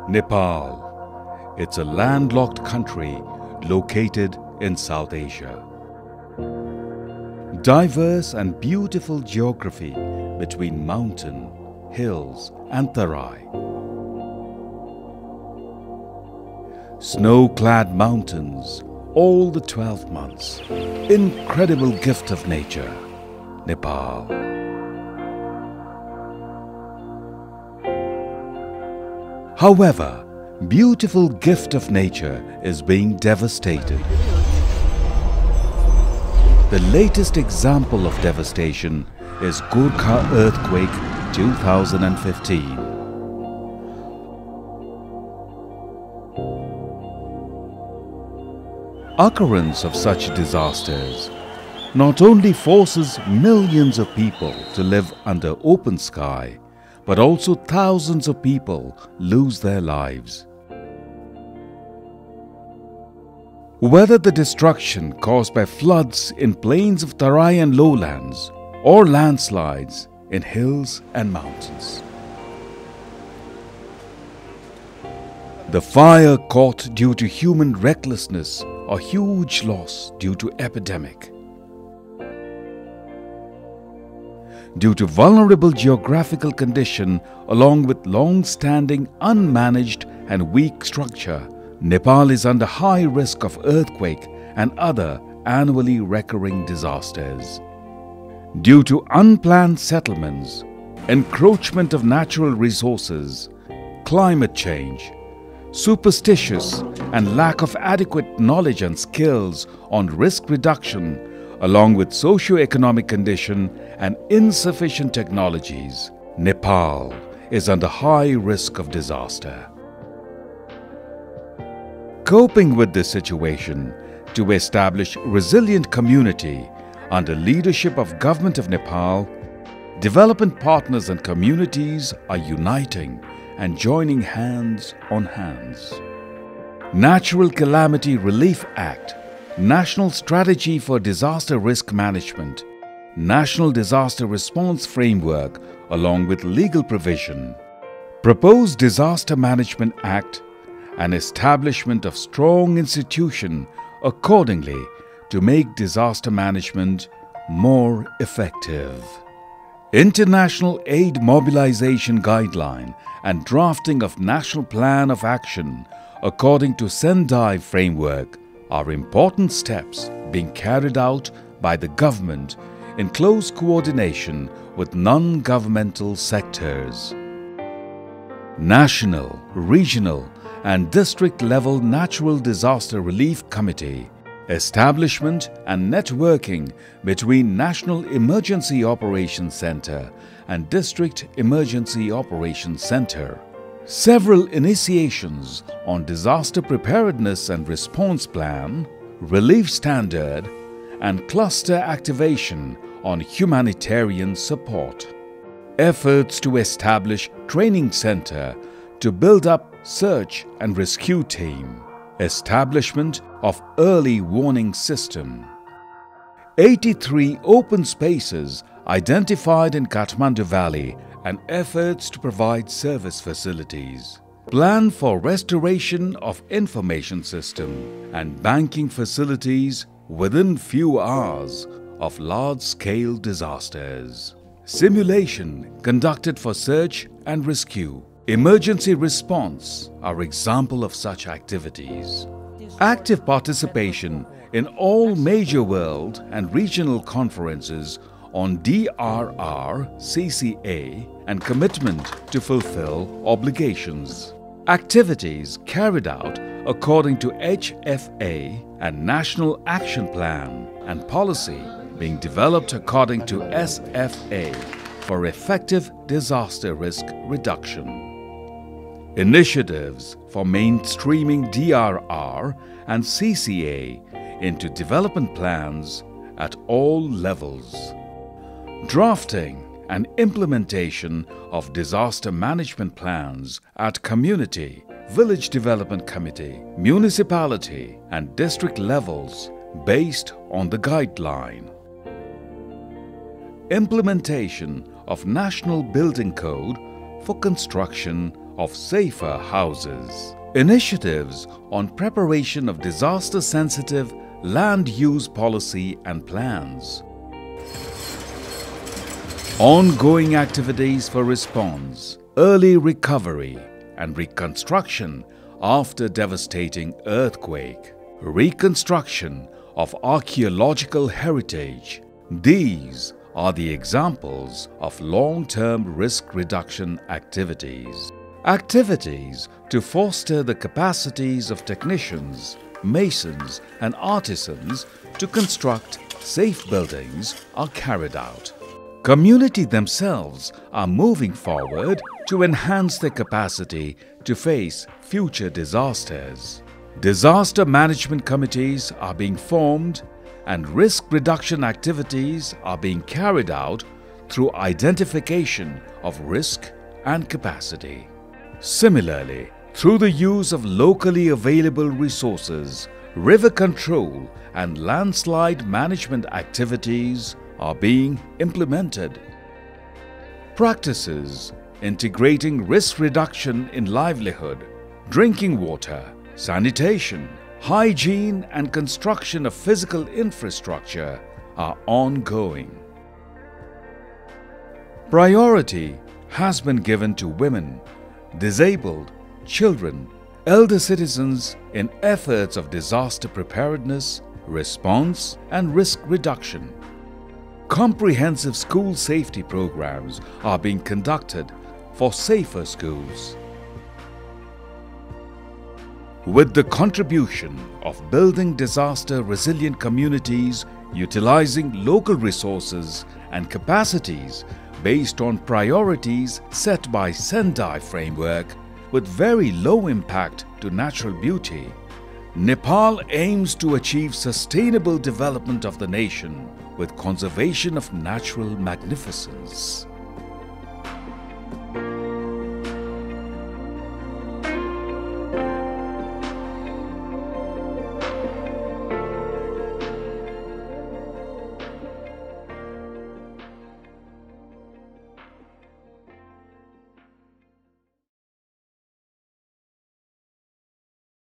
Nepal. It's a landlocked country located in South Asia. Diverse and beautiful geography between mountain, hills and Tarai. Snow-clad mountains all the 12 months. Incredible gift of nature, Nepal. However, beautiful gift of nature is being devastated. The latest example of devastation is Gorkha earthquake 2015. Occurrence of such disasters not only forces millions of people to live under open sky, but also thousands of people lose their lives. Whether the destruction caused by floods in plains of Tarai and lowlands or landslides in hills and mountains. The fire caught due to human recklessness or huge loss due to epidemic. Due to vulnerable geographical condition along with long-standing unmanaged and weak structure, Nepal is under high risk of earthquake and other annually recurring disasters. Due to unplanned settlements, encroachment of natural resources, climate change, superstitious and lack of adequate knowledge and skills on risk reduction, along with socio-economic condition and insufficient technologies, Nepal is under high risk of disaster. Coping with this situation, to establish resilient community under leadership of Government of Nepal, development partners and communities are uniting and joining hands on hands. Natural Calamity Relief Act, National Strategy for Disaster Risk Management, National Disaster Response Framework along with legal provision, Proposed Disaster Management Act and establishment of strong institution accordingly to make disaster management more effective. International Aid Mobilization Guideline and drafting of National Plan of Action according to Sendai framework are important steps being carried out by the government in close coordination with non-governmental sectors. National, regional and district-level Natural Disaster Relief Committee, establishment and networking between National Emergency Operations Center and District Emergency Operations Center. Several initiations on disaster preparedness and response plan, relief standard, and cluster activation on humanitarian support. Efforts to establish training center to build up search and rescue team. Establishment of early warning system. 83 open spaces identified in Kathmandu Valley and efforts to provide service facilities. Plan for restoration of information system and banking facilities within few hours of large-scale disasters. Simulation conducted for search and rescue. Emergency response are example of such activities. Active participation in all major world and regional conferences on DRR, CCA and commitment to fulfill obligations. Activities carried out according to HFA and National Action Plan and policy being developed according to SFA for effective disaster risk reduction. Initiatives for mainstreaming DRR and CCA into development plans at all levels. Drafting and implementation of disaster management plans at community, village development committee, municipality and district levels based on the guideline. Implementation of National Building Code for construction of safer houses. Initiatives on preparation of disaster-sensitive land use policy and plans. Ongoing activities for response, early recovery and reconstruction after devastating earthquake. Reconstruction of archaeological heritage. These are the examples of long-term risk reduction activities. Activities to foster the capacities of technicians, masons and artisans to construct safe buildings are carried out. Community themselves are moving forward to enhance their capacity to face future disasters. Disaster management committees are being formed and risk reduction activities are being carried out through identification of risk and capacity. Similarly, through the use of locally available resources, river control and landslide management activities are being implemented. Practices integrating risk reduction in livelihood, drinking water, sanitation, hygiene and construction of physical infrastructure are ongoing. Priority has been given to women, disabled, children, elder citizens in efforts of disaster preparedness, response and risk reduction. Comprehensive school safety programs are being conducted for safer schools. With the contribution of building disaster-resilient communities utilizing local resources and capacities based on priorities set by Sendai framework with very low impact to natural beauty, Nepal aims to achieve sustainable development of the nation with conservation of natural magnificence.